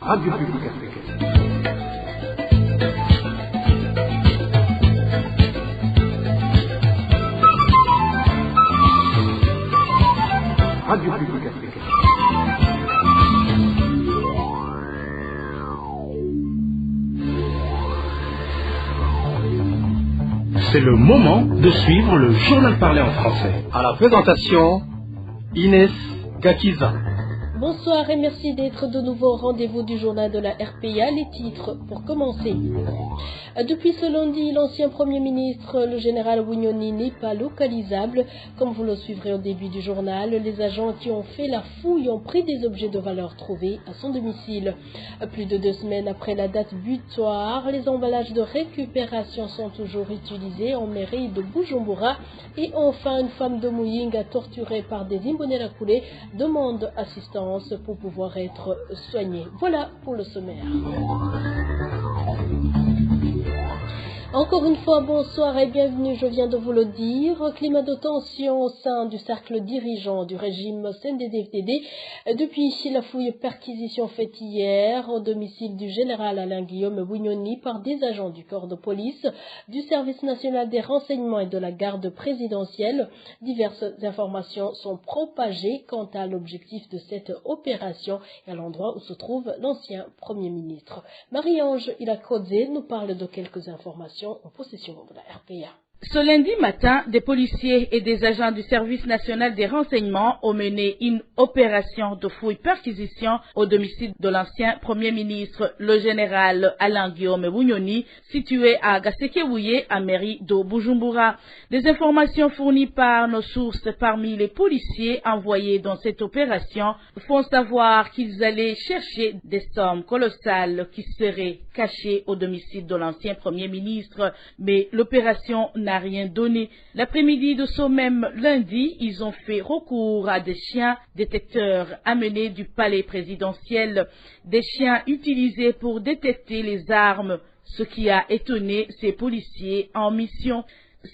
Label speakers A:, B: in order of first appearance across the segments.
A: Radio Publique Africaine. Radio Publique Africaine.
B: C'est le moment de suivre le journal parlé en français.
A: À la présentation, Inès Gakiza.
C: Bonsoir et merci d'être de nouveau au rendez-vous du journal de la RPA. Les titres pour commencer. Depuis ce lundi, l'ancien Premier ministre, le général Bunyoni, n'est pas localisable. Comme vous le suivrez au début du journal, les agents qui ont fait la fouille ont pris des objets de valeur trouvés à son domicile. Plus de 2 semaines après la date butoir, les emballages de récupération sont toujours utilisés en mairie de Bujumbura. Et enfin, une femme de Muyinga torturée par des Imbonerakure demande assistance pour pouvoir être soignée. Voilà pour le sommaire. Encore une fois, bonsoir et bienvenue, je viens de vous le dire. Climat de tension au sein du cercle dirigeant du régime CNDD-FDD depuis la fouille perquisition faite hier au domicile du général Alain-Guillaume Bunyoni par des agents du corps de police, du service national des renseignements et de la garde présidentielle. Diverses informations sont propagées quant à l'objectif de cette opération et à l'endroit où se trouve l'ancien Premier ministre. Marie-Ange Ilakodze nous parle de quelques informations en possession de la RPA.
D: Ce lundi matin, des policiers et des agents du service national des renseignements ont mené une opération de fouille-perquisition au domicile de l'ancien Premier ministre, le général Alain-Guillaume Bunyoni, situé à Gasekewuye, à mairie de Bujumbura. Des informations fournies par nos sources parmi les policiers envoyés dans cette opération font savoir qu'ils allaient chercher des sommes colossales qui seraient cachées au domicile de l'ancien Premier ministre, mais l'opération n'a rien donné. L'après-midi de ce même lundi, ils ont fait recours à des chiens détecteurs amenés du palais présidentiel, des chiens utilisés pour détecter les armes, ce qui a étonné ces policiers en mission.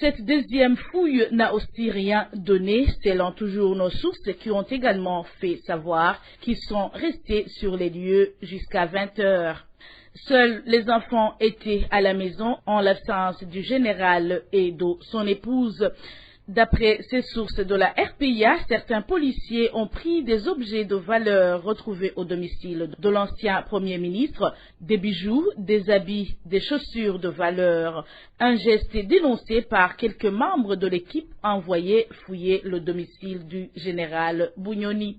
D: Cette deuxième fouille n'a aussi rien donné, selon toujours nos sources qui ont également fait savoir qu'ils sont restés sur les lieux jusqu'à 20 heures. Seuls les enfants étaient à la maison en l'absence du général et de son épouse. D'après ces sources de la RPA, certains policiers ont pris des objets de valeur retrouvés au domicile de l'ancien Premier ministre, des bijoux, des habits, des chaussures de valeur. Un geste dénoncé par quelques membres de l'équipe envoyée fouiller le domicile du général Bunyoni.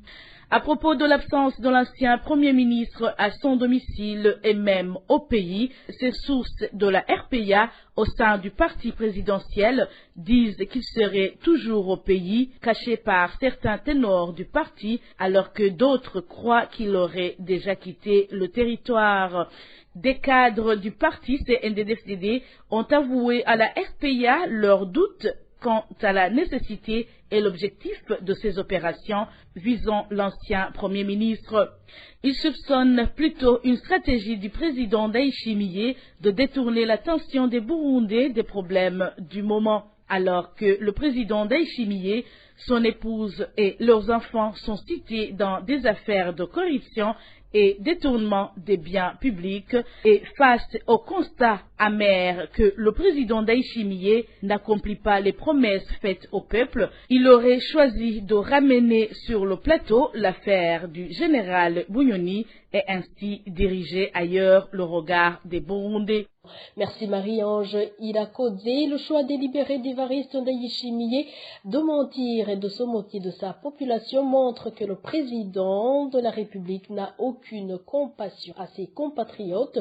D: À propos de l'absence de l'ancien Premier ministre à son domicile et même au pays, ces sources de la RPA au sein du parti présidentiel disent qu'il serait toujours au pays, caché par certains ténors du parti, alors que d'autres croient qu'il aurait déjà quitté le territoire. Des cadres du parti CNDD-FDD ont avoué à la RPA leurs doutes quant à la nécessité et l'objectif de ces opérations visant l'ancien Premier ministre. Ils soupçonnent plutôt une stratégie du président Ndayishimiye de détourner l'attention des Burundais des problèmes du moment, alors que le président Ndayishimiye, son épouse et leurs enfants sont cités dans des affaires de corruption et détournement des biens publics, et face au constat amer que le président Ndayishimiye n'accomplit pas les promesses faites au peuple, il aurait choisi de ramener sur le plateau l'affaire du général Bunyoni et ainsi diriger ailleurs le regard des Burundais.
C: Merci Marie-Ange Ilakodze. Le choix délibéré d'Évariste Ndayishimiye de mentir et de se moquer de sa population montre que le président de la République n'a aucune compassion à ses compatriotes.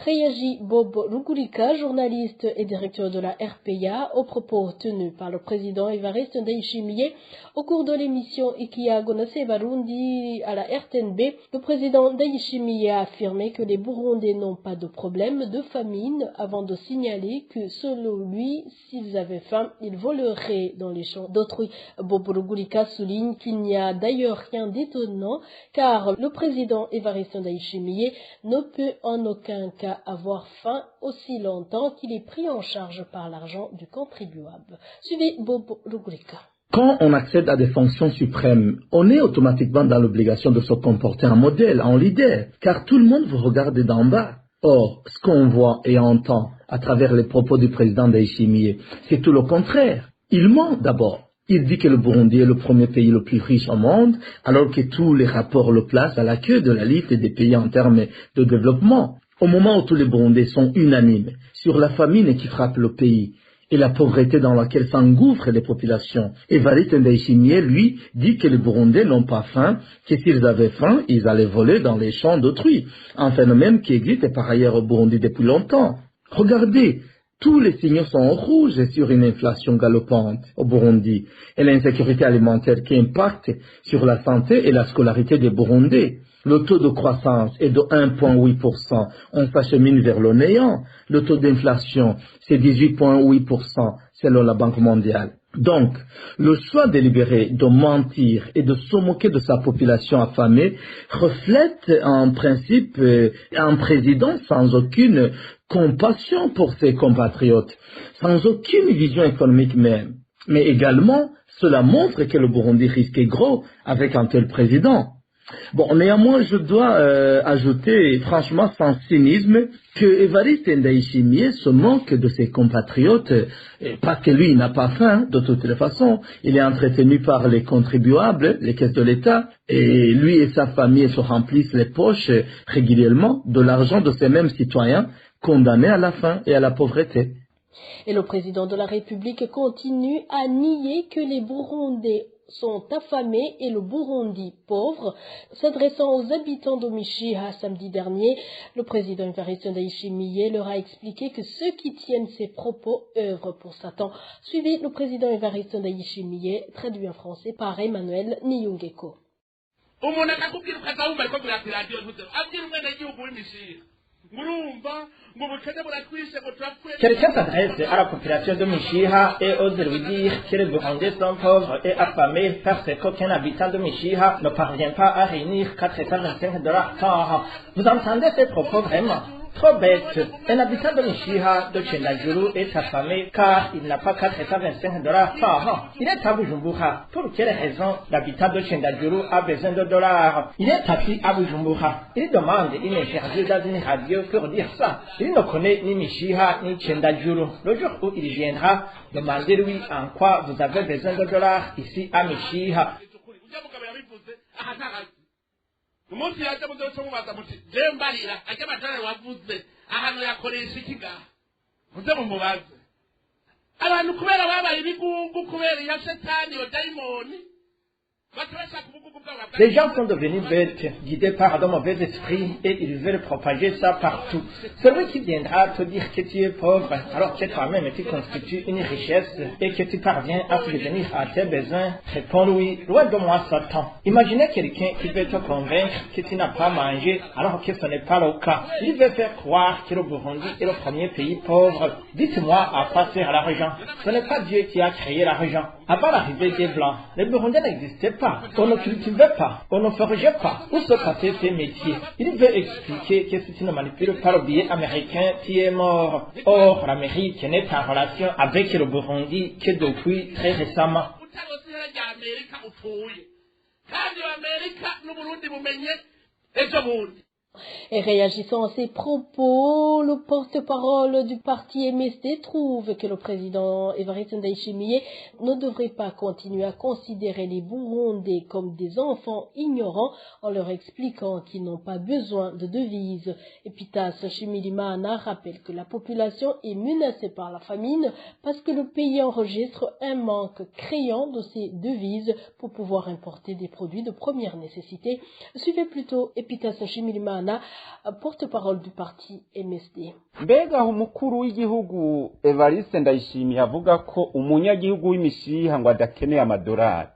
C: Réagit Bob Rugurika, journaliste et directeur de la RPA, aux propos tenus par le président Évariste Ndayishimiye au cours de l'émission Ikia Gonase Barundi à la RTNB. Le président Ndayishimiye a affirmé que les Burundais n'ont pas de problème de famine avant de signaler que selon lui, s'ils avaient faim, ils voleraient dans les champs d'autrui. Bob Rugurika souligne qu'il n'y a d'ailleurs rien d'étonnant car le président Évariste Ndayishimiye ne peut en aucun cas avoir faim aussi longtemps qu'il est pris en charge par l'argent du contribuable. Suivez Bob Rugurika.
E: Quand on accède à des fonctions suprêmes, on est automatiquement dans l'obligation de se comporter en modèle, en leader, car tout le monde vous regarde d'en bas. Or, ce qu'on voit et entend à travers les propos du président Ndayishimiye, c'est tout le contraire. Il ment d'abord. Il dit que le Burundi est le premier pays le plus riche au monde, alors que tous les rapports le placent à la queue de la liste des pays en termes de développement. Au moment où tous les Burundais sont unanimes sur la famine qui frappe le pays et la pauvreté dans laquelle s'engouffrent les populations, Évariste Ndayishimiye, lui, dit que les Burundais n'ont pas faim, que s'ils avaient faim, ils allaient voler dans les champs d'autrui, un phénomène qui existe par ailleurs au Burundi depuis longtemps. Regardez, tous les signaux sont rouges sur une inflation galopante au Burundi et l'insécurité alimentaire qui impacte sur la santé et la scolarité des Burundais. Le taux de croissance est de 1,8%. On s'achemine vers le néant. Le taux d'inflation, c'est 18,8% selon la Banque mondiale. Donc, le choix délibéré de mentir et de se moquer de sa population affamée reflète en principe un président sans aucune compassion pour ses compatriotes, sans aucune vision économique même. Mais également, cela montre que le Burundi risque gros avec un tel président. Bon, néanmoins, je dois ajouter, franchement, sans cynisme, que Évariste Ndayishimiye se moque de ses compatriotes parce que lui, il n'a pas faim, de toutes les façons. Il est entretenu par les contribuables, les caisses de l'État, et lui et sa famille se remplissent les poches régulièrement de l'argent de ces mêmes citoyens condamnés à la faim et à la pauvreté.
C: Et le président de la République continue à nier que les Burundais sont affamés et le Burundi pauvre. S'adressant aux habitants d'Omishiha samedi dernier, le président Évariste Ndayishimiye leur a expliqué que ceux qui tiennent ces propos œuvrent pour Satan. Suivez le président Évariste Ndayishimiye, traduit en français par Emmanuel Niyungeko.
F: Quelqu'un s'adresse à la population de Mishiha et ose lui dire que les Burundais sont pauvres et affamés parce qu'aucun habitant de Mishiha ne parvient pas à réunir $425 par an. Vous entendez ces propos vraiment? Trop bête. Un habitant de Mishiha, de Chendajuru, est affamé car il n'a pas $425 par an. Il est à Bujumbura. Pour quelle raison l'habitant de Chendajuru a besoin de dollars? Il est assis à Bujumbura. Il demande une interview dans une radio pour dire ça. Il ne connaît ni Mishiha ni Chendajuru. Le jour où il viendra, demandez-lui en quoi vous avez besoin de dollars ici à Mishiha.
G: umunsi yaje muzo mubaza muti je mbarira ajya amatara wavuze ahantu yakoresha ikiga muze mumubaze abantu kubera babaye ibigungu kubera ya shetani yo daimoni.
F: Les gens sont devenus bêtes, guidés par de mauvais esprits, et ils veulent propager ça partout. Celui qui viendra te dire que tu es pauvre, alors que toi-même tu constitues une richesse, et que tu parviens à subvenir à tes besoins, réponds-lui, loin de moi Satan. Imaginez quelqu'un qui veut te convaincre que tu n'as pas mangé, alors que ce n'est pas le cas. Il veut faire croire que le Burundi est le premier pays pauvre. Dites-moi à quoi sert l'argent. Ce n'est pas Dieu qui a créé l'argent. Avant l'arrivée des Blancs, les Burundais n'existaient pas. On ne cultivait pas, on ne forgeait pas. Où se passaient ces métiers? Il veut expliquer que si tu ne manipules pas le billet américain, tu es mort. Or, l'Amérique n'est en relation avec le Burundi que depuis très récemment.
C: Et réagissant à ces propos, le porte-parole du parti MSD trouve que le président Évariste Ndayishimiye ne devrait pas continuer à considérer les Burundais comme des enfants ignorants en leur expliquant qu'ils n'ont pas besoin de devises. Epitas Shimirimana rappelle que la population est menacée par la famine parce que le pays enregistre un manque criant de ces devises pour pouvoir importer des produits de première nécessité. Suivez plutôt Epitas Shimirimana, porte-parole du parti MSD.
H: Mbega umukuru w'igihugu Evariste Ndayishimiye avuga ko umunyagihugu w'Imishiha ngo adakeneye amadolari.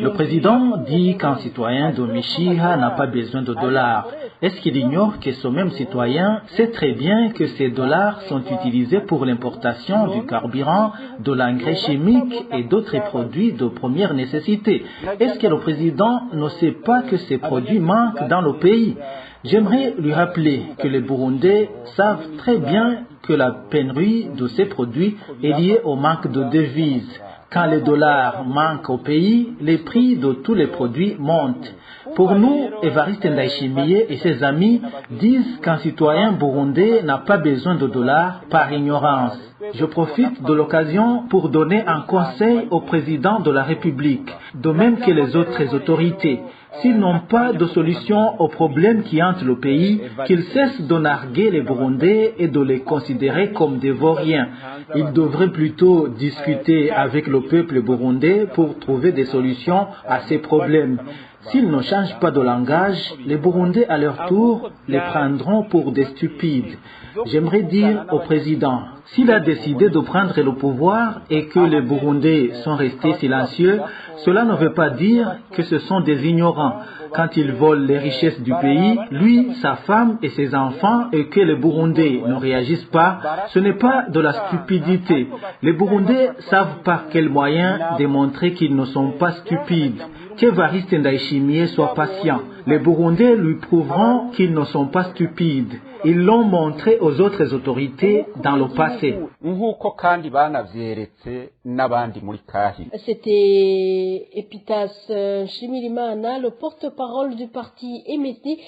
I: Le président dit qu'un citoyen de Mishiha n'a pas besoin de dollars. Est-ce qu'il ignore que ce même citoyen sait très bien que ces dollars sont utilisés pour l'importation du carburant, de l'engrais chimique et d'autres produits de première nécessité? Est-ce que le président ne sait pas que ces produits manquent dans le pays? J'aimerais lui rappeler que les Burundais savent très bien que la pénurie de ces produits est liée au manque de devises. Quand les dollars manquent au pays, les prix de tous les produits montent. Pour nous, Évariste Ndayishimiye et ses amis disent qu'un citoyen burundais n'a pas besoin de dollars par ignorance. Je profite de l'occasion pour donner un conseil au président de la République, de même que les autres autorités. S'ils n'ont pas de solution aux problèmes qui hantent le pays, qu'ils cessent de narguer les Burundais et de les considérer comme des vauriens. Ils devraient plutôt discuter avec le peuple burundais pour trouver des solutions à ces problèmes. S'ils ne changent pas de langage, les Burundais à leur tour les prendront pour des stupides. J'aimerais dire au président, s'il a décidé de prendre le pouvoir et que les Burundais sont restés silencieux, cela ne veut pas dire que ce sont des ignorants. Quand ils volent les richesses du pays, lui, sa femme et ses enfants, et que les Burundais ne réagissent pas, ce n'est pas de la stupidité. Les Burundais savent par quels moyens démontrer qu'ils ne sont pas stupides. Qu'Évariste Ndayishimiye soit patient. Les Burundais lui prouveront qu'ils ne sont pas stupides. Ils l'ont montré aux autres autorités dans le passé.
C: C'était Epitas Nshimirimana, le porte-parole du parti MSD.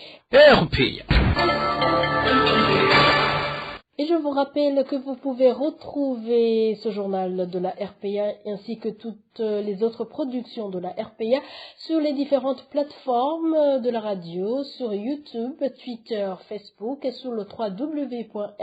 C: Et je vous rappelle que vous pouvez retrouver ce journal de la RPA ainsi que toutes les autres productions de la RPA sur les différentes plateformes de la radio, sur YouTube, Twitter, Facebook et sur le www.rpa.bi,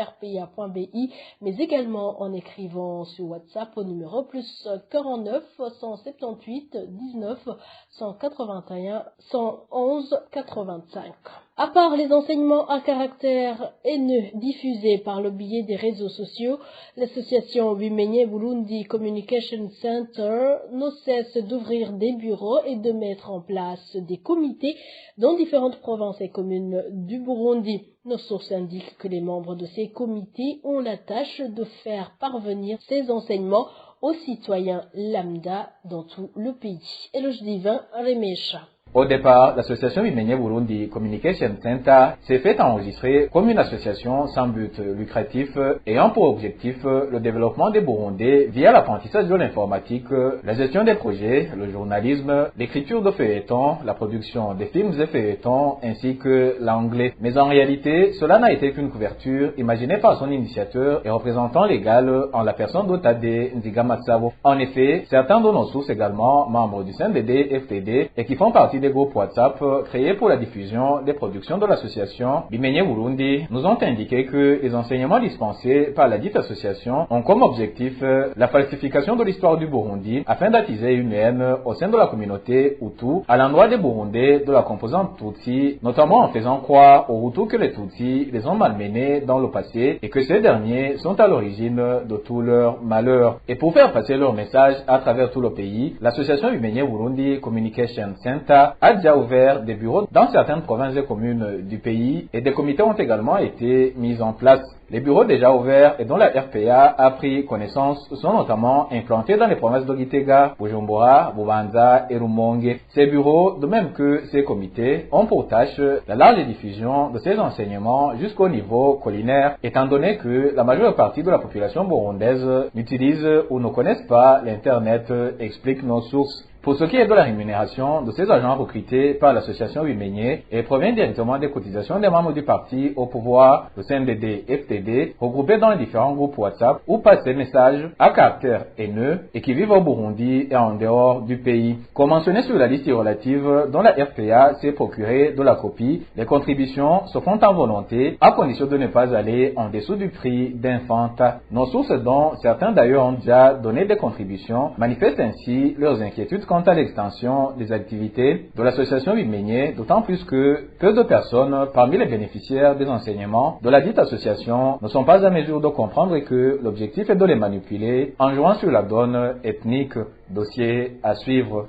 C: mais également en écrivant sur WhatsApp au numéro +49 178 19 181 111 85. À part les enseignements à caractère haineux diffusés par le biais des réseaux sociaux, l'association Bimenye Burundi Communication Center ne cesse d'ouvrir des bureaux et de mettre en place des comités dans différentes provinces et communes du Burundi. Nos sources indiquent que les membres de ces comités ont la tâche de faire parvenir ces enseignements aux citoyens lambda dans tout le pays. Éloge divin, Remesha.
J: Au départ, l'association Bimenye Burundi Communication Center s'est fait enregistrer comme une association sans but lucratif ayant pour objectif le développement des Burundais via l'apprentissage de l'informatique, la gestion des projets, le journalisme, l'écriture de feuilletons, la production des films et feuilletons ainsi que l'anglais. Mais en réalité, cela n'a été qu'une couverture imaginée par son initiateur et représentant légal en la personne d'Otade Nziga Matsabo. En effet, certains de nos sources également, membres du CNDD-FTD et qui font partie des groupes WhatsApp créés pour la diffusion des productions de l'association Bimenye Burundi nous ont indiqué que les enseignements dispensés par la dite association ont comme objectif la falsification de l'histoire du Burundi afin d'attiser une haine au sein de la communauté Hutu à l'endroit des Burundais de la composante Tutsi, notamment en faisant croire aux Hutus que les Tutsis les ont malmenés dans le passé et que ces derniers sont à l'origine de tout leur malheur. Et pour faire passer leur message à travers tout le pays, l'association Bimenye Burundi Communication Center a déjà ouvert des bureaux dans certaines provinces et communes du pays et des comités ont également été mis en place. Les bureaux déjà ouverts et dont la RPA a pris connaissance sont notamment implantés dans les provinces de Gitega, Bujumbura, Bubanza et Rumonge. Ces bureaux, de même que ces comités, ont pour tâche la large diffusion de ces enseignements jusqu'au niveau collinaire, étant donné que la majeure partie de la population burundaise n'utilise ou ne connaissent pas l'Internet, expliquent nos sources. Pour ce qui est de la rémunération de ces agents recrutés par l'association Bimenye et provient directement des cotisations des membres du parti au pouvoir, le CNDD-FTD, regroupés dans les différents groupes WhatsApp ou par ces messages à caractère haineux et qui vivent au Burundi et en dehors du pays. Comme mentionné sur la liste relative dont la RPA s'est procuré de la copie, les contributions se font en volonté à condition de ne pas aller en dessous du prix d'un fanta. Nos sources, dont certains d'ailleurs ont déjà donné des contributions, manifestent ainsi leurs inquiétudes quant à l'extension des activités de l'association Bimenye, d'autant plus que peu de personnes parmi les bénéficiaires des enseignements de la dite association ne sont pas à mesure de comprendre que l'objectif est de les manipuler en jouant sur la donne ethnique. Dossier à suivre.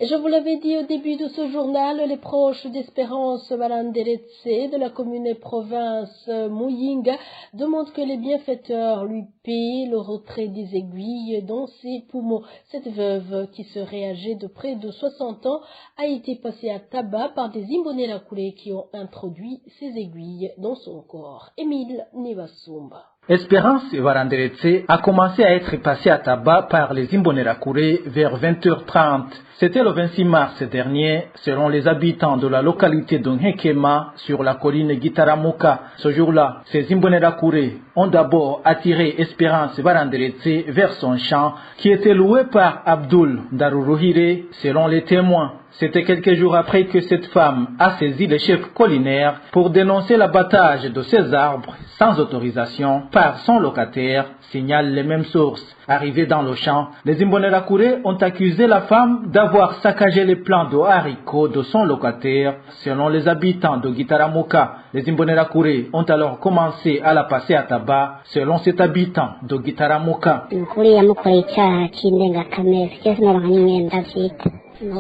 C: Et je vous l'avais dit au début de ce journal, les proches d'Espérance Balanderetse de la commune et province Muyinga demandent que les bienfaiteurs lui paient le retrait des aiguilles dans ses poumons. Cette veuve, qui serait âgée de près de 60 ans, a été passée à tabac par des Imbonela Koulé qui ont introduit ces aiguilles dans son corps. Émile Nivasumba.
I: Espérance Varanderetse a commencé à être passée à tabac par les Imbonerakure vers 20h30. C'était le 26 mars dernier, selon les habitants de la localité de Nhekema, sur la colline Gitaramuka. Ce jour-là, ces Imbonerakure ont d'abord attiré Espérance Varanderetse vers son champ, qui était loué par Abdul Daruruhire, selon les témoins. C'était quelques jours après que cette femme a saisi les chefs collinaires pour dénoncer l'abattage de ces arbres sans autorisation par son locataire, signalent les mêmes sources. Arrivés dans le champ, les Imbonerakure ont accusé la femme d'avoir saccagé les plants de haricots de son locataire. Selon les habitants de Gitaramuka, les Imbonerakure ont alors commencé à la passer à tabac, selon cet habitant de Gitaramuka.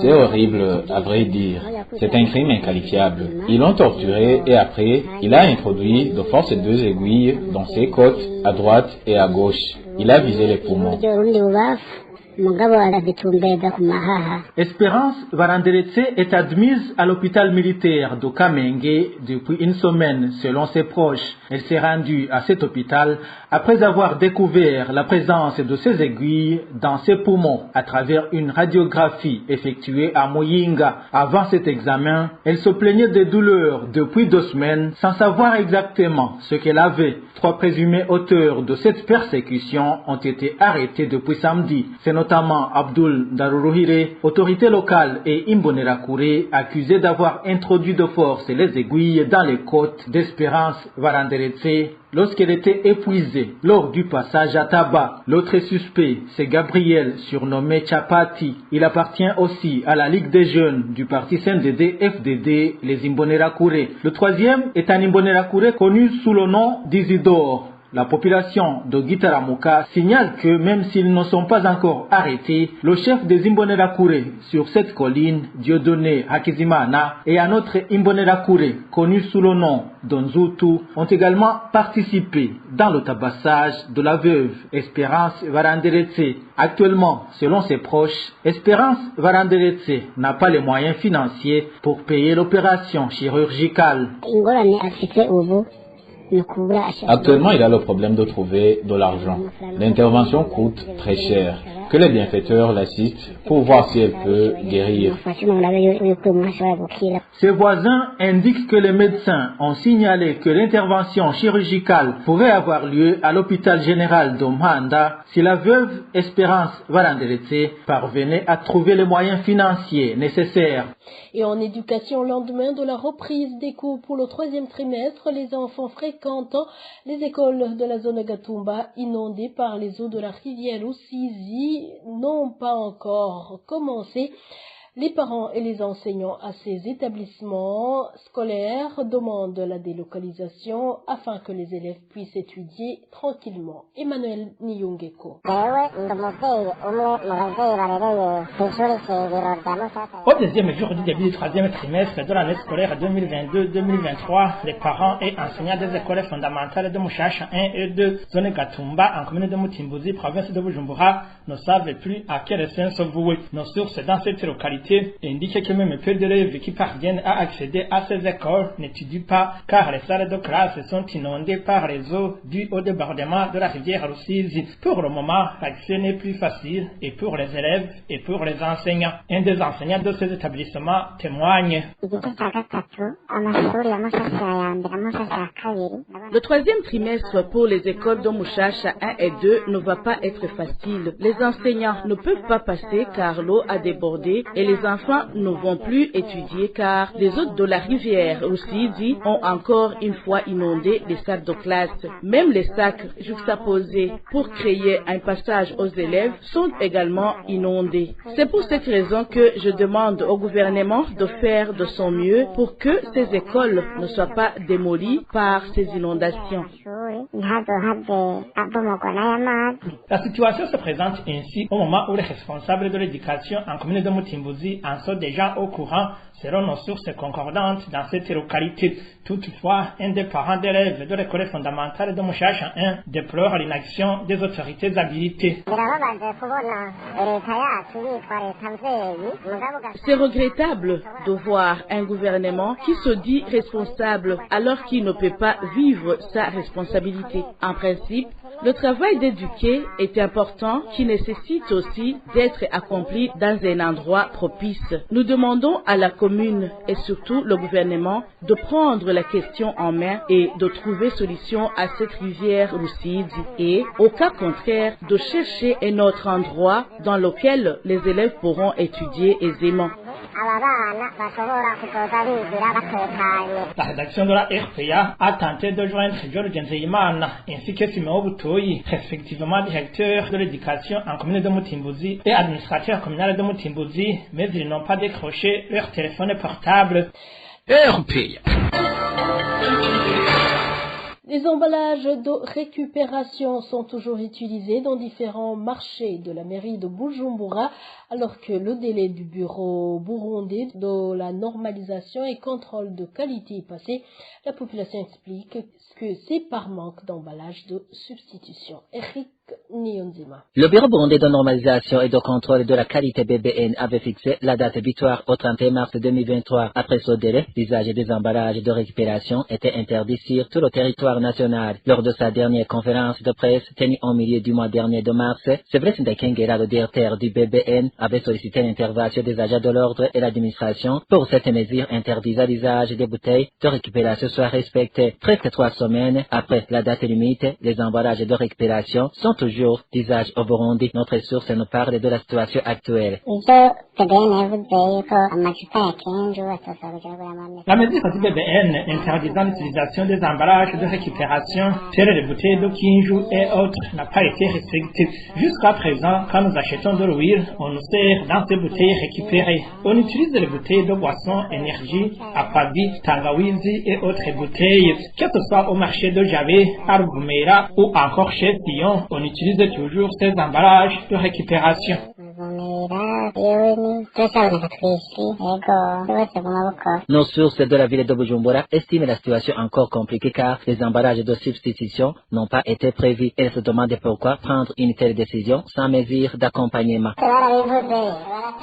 J: C'est horrible, à vrai dire. C'est un crime inqualifiable. Ils l'ont torturé et après, il a introduit de force 2 aiguilles dans ses côtes, à droite et à gauche. Il a visé les poumons.
I: Espérance Varanderetse est admise à l'hôpital militaire de Kamenge depuis une semaine, selon ses proches. Elle s'est rendue à cet hôpital après avoir découvert la présence de ces aiguilles dans ses poumons à travers une radiographie effectuée à Muyinga. Avant cet examen, elle se plaignait des douleurs depuis 2 semaines sans savoir exactement ce qu'elle avait. 3 présumés auteurs de cette persécution ont été arrêtés depuis samedi. C'est notamment Abdul Daruruhire, autorité locale, et Imbonerakure, accusés d'avoir introduit de force les aiguilles dans les côtes d'Espérance Varanderetse lorsqu'elle était épuisée lors du passage à tabac. L'autre suspect, c'est Gabriel, surnommé Chapati. Il appartient aussi à la Ligue des jeunes du parti CNDD-FDD, les Imbonerakure. Le troisième est un Imbonerakure connu sous le nom d'Isidore. La population de Gitaramuka signale que même s'ils ne sont pas encore arrêtés, le chef des Imbonerakure sur cette colline, Dieudonné Hakizimana, et un autre Imbonerakure connu sous le nom d'Onzutu ont également participé dans le tabassage de la veuve Espérance Varanderetse. Actuellement, selon ses proches, Espérance Varanderetse n'a pas les moyens financiers pour payer l'opération chirurgicale.
J: Actuellement, il a le problème de trouver de l'argent. L'intervention coûte très cher. Que les bienfaiteurs l'assistent pour voir si elle peut guérir.
I: Ses voisins indiquent que les médecins ont signalé que l'intervention chirurgicale pourrait avoir lieu à l'hôpital général de Mhanda si la veuve Espérance Varanderetse parvenait à trouver les moyens financiers nécessaires.
C: Et en éducation, au lendemain de la reprise des cours pour le 3e trimestre, les enfants fréquentant les écoles de la zone Gatumba, inondées par les eaux de la rivière Rusizi, n'ont pas encore commencé. Les parents et les enseignants à ces établissements scolaires demandent la délocalisation afin que les élèves puissent étudier tranquillement. Emmanuel Niyongeko.
F: Au 2e jour du début du 3e trimestre de l'année scolaire 2022-2023, les parents et enseignants des écoles fondamentales de Mushasha 1 et 2, zone Gatumba, en commune de Mutimbuzi, province de Bujumbura, ne savent plus à quel sein se vouer. Nos sources dans cette localité indiquent que même peu d'élèves qui parviennent à accéder à ces écoles n'étudient pas car les salles de classe sont inondées par les eaux dues au débordement de la rivière Rusizi. Pour le moment, l'accès n'est plus facile et pour les élèves et pour les enseignants. Un des enseignants de ces établissements témoigne.
D: Le 3e trimestre pour les écoles de Mushasha 1 et 2 ne va pas être facile. Les enseignants ne peuvent pas passer car l'eau a débordé et les enfants ne vont plus étudier car les eaux de la rivière Rusizi ont encore une fois inondé les salles de classe. Même les sacs juxtaposés pour créer un passage aux élèves sont également inondés. C'est pour cette raison que je demande au gouvernement de faire de son mieux pour que ces écoles ne soient pas démolies par ces inondations.
F: La situation se présente ainsi au moment où les responsables de l'éducation en commune de Mutimbuzi en sont déjà au courant, selon nos sources concordantes dans cette localité. Toutefois, un des parents d'élèves de l'école fondamentale de Mushasha 1 déplore l'inaction des autorités habilitées.
D: C'est regrettable de voir un gouvernement qui se dit responsable alors qu'il ne peut pas vivre sa responsabilité. activité. En principe, le travail d'éduquer est important qui nécessite aussi d'être accompli dans un endroit propice. Nous demandons à la commune et surtout le gouvernement de prendre la question en main et de trouver solution à cette rivière Rusizi et, au cas contraire, de chercher un autre endroit dans lequel les élèves pourront étudier aisément.
F: La rédaction de la RPA a tenté de joindre Georges Nzeyimana ainsi que Siméon Butoyi, respectivement directeur de l'éducation en commune de Mutimbuzi et administrateur communal de Mutimbuzi, mais ils n'ont pas décroché leur téléphone portable.
A: RPA.
C: Les emballages de récupération sont toujours utilisés dans différents marchés de la mairie de Bujumbura, alors que le délai du bureau burundais de la normalisation et contrôle de qualité est passé. La population explique que c'est par manque d'emballage de substitution. Eric Niyonzima.
K: Le bureau burundais de normalisation et de contrôle de la qualité BBN avait fixé la date butoir au 31 mars 2023. Après ce délai, l'usage des emballages de récupération était interdit sur tout le territoire national. Lors de sa dernière conférence de presse tenue au milieu du mois dernier de mars, Séverus Ndekengera, le directeur du BBN, avait sollicité l'intervention des agents de l'ordre et l'administration pour cette mesure interdisant l'usage des bouteilles de récupération soit respectée. Presque 3 semaines après la date limite, les emballages de récupération sont toujours d'usage au Burundi. Notre source nous parle de la situation actuelle.
F: La mesure du BBN interdisant l'utilisation des emballages de récupération, telles les bouteilles de Kinju et autres, n'a pas été respectée. Jusqu'à présent, quand nous achetons de l'huile, on nous sert dans ces bouteilles récupérées. On utilise les bouteilles de boissons, énergie, Aquavit, Tangawizi et autres bouteilles. Que ce soit au marché de Javé, Arvumera ou encore chez Sion, on utilise toujours ces emballages de récupération.
K: Nos sources de la ville de Bujumbura estiment la situation encore compliquée car les emballages de substitution n'ont pas été prévus. Elles se demandent pourquoi prendre une telle décision sans mesure d'accompagnement.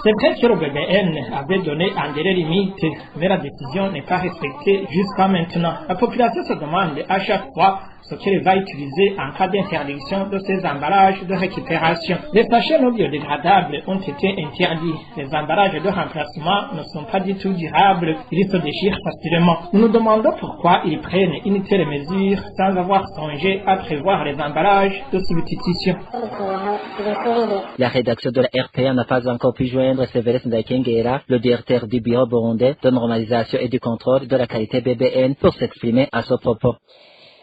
F: C'est vrai que le BBN avait donné un délai limite, mais la décision n'est pas respectée jusqu'à maintenant. La population se demande à chaque fois ce qu'elle va utiliser en cas d'interdiction de ces emballages de récupération. Les sachets non biodégradables ont été interdits. Les emballages de remplacement ne sont pas du tout durables, ils se déchirent facilement. Nous nous demandons pourquoi ils prennent une telle mesure sans avoir songé à prévoir les emballages de substitution.
K: La rédaction de la RPA n'a pas encore pu joindre Séverus Ndekengera, le directeur du bureau burundais de normalisation et du contrôle de la qualité BBN, pour s'exprimer à ce propos.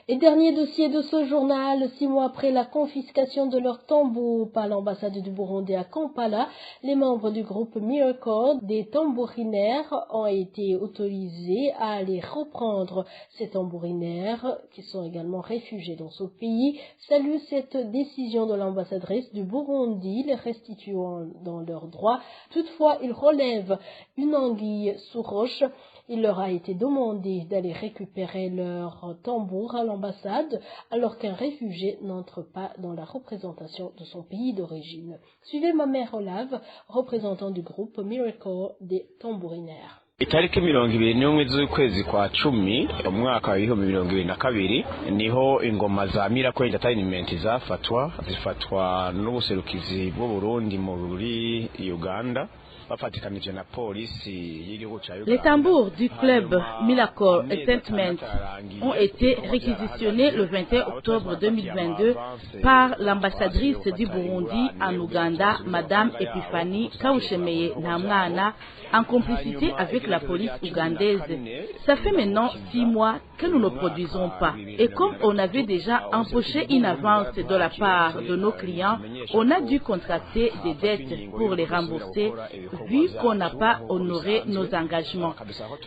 C: Et dernier dossier de ce journal, 6 mois après la confiscation de leur tambour par l'ambassade du Burundi à Kampala, les membres du groupe Miracle, des tambourinaires, ont été autorisés à aller reprendre ces tambourinaires, qui sont également réfugiés dans ce pays, saluent cette décision de l'ambassadrice du Burundi, les restituant dans leurs droits. Toutefois, ils relèvent une anguille sous roche. Il leur a été demandé d'aller récupérer leur tambour à l'ambassade alors qu'un réfugié n'entre pas dans la représentation de son pays d'origine. Suivez ma mère Olave, représentant du groupe Miracle des tambourinaires.
L: Itariki 21 z'ukwezi kwa 10 umwaka wa 2022 niho ingoma za Miracle Entertainment zifatwa n'ubuserukizi bw'u Burundi muri Uganda.
D: Les tambours du club Miracle Entertainment ont été réquisitionnés le 21 octobre 2022 par l'ambassadrice du Burundi en Ouganda, Madame Epiphanie Kaushemeye Namwana, en complicité avec la police ougandaise. Ça fait maintenant 6 mois que nous ne produisons pas. Et comme on avait déjà empoché une avance de la part de nos clients, on a dû contracter des dettes pour les rembourser, vu qu'on n'a pas honoré nos engagements.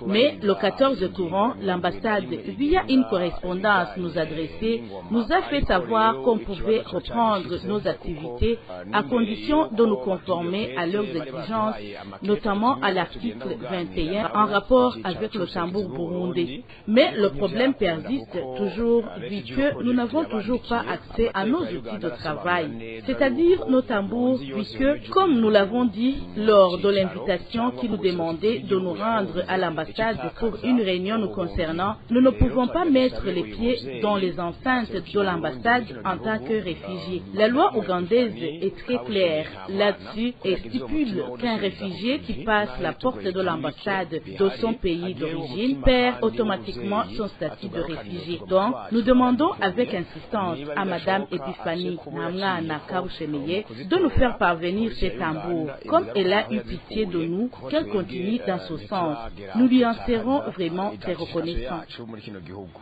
D: Mais le 14 courant, l'ambassade, via une correspondance nous adressée, nous a fait savoir qu'on pouvait reprendre nos activités à condition de nous conformer à leurs exigences, notamment à l'article 21 en rapport avec le tambour burundais. Mais le problème persiste toujours vu que nous n'avons toujours pas accès à nos outils de travail, c'est-à-dire nos tambours, puisque, comme nous l'avons dit lors lors de l'invitation qui nous demandait de nous rendre à l'ambassade pour une réunion nous concernant, nous ne pouvons pas mettre les pieds dans les enceintes de l'ambassade en tant que réfugiés. La loi ougandaise est très claire là-dessus et stipule qu'un réfugié qui passe la porte de l'ambassade de son pays d'origine perd automatiquement son statut de réfugié. Donc, nous demandons avec insistance à Madame Epifani Namwana Kaouchemeye de nous faire parvenir ces tambours. Comme elle a eu pitié de nous, qu'elle continue dans ce sens. Nous lui en serons vraiment très reconnaissants.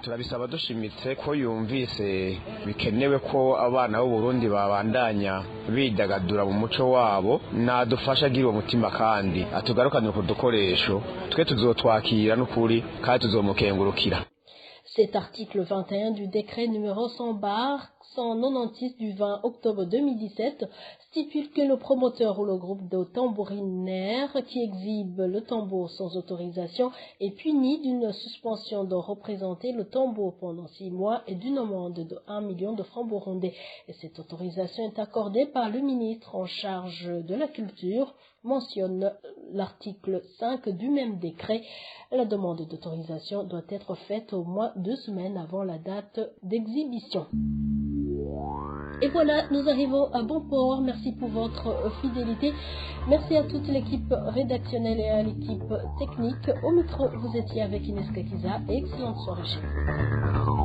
L: turabisaba dushimitse ko yumvise bikenewe ko abana b'u Burundi babandanya bidagadura mu muco wabo nadufasha agira umutima kandi atugarukane ku dukoresho twe tuzotwakira n'ukuri kandi tuzomukengurukira.
C: Cet article 21 du décret numéro 100/196 du 20 octobre 2017 stipule que le promoteur ou le groupe de tambourinaires qui exhibe le tambour sans autorisation est puni d'une suspension de représenter le tambour pendant 6 mois et d'une amende de 1 million de francs burundais. Et cette autorisation est accordée par le ministre en charge de la culture, mentionne l'article 5 du même décret. La demande d'autorisation doit être faite au moins 2 semaines avant la date d'exhibition. Et voilà, nous arrivons à bon port. Merci pour votre fidélité. Merci à toute l'équipe rédactionnelle et à l'équipe technique. Au micro, vous étiez avec Ines Kakiza. Excellente soirée chez vous.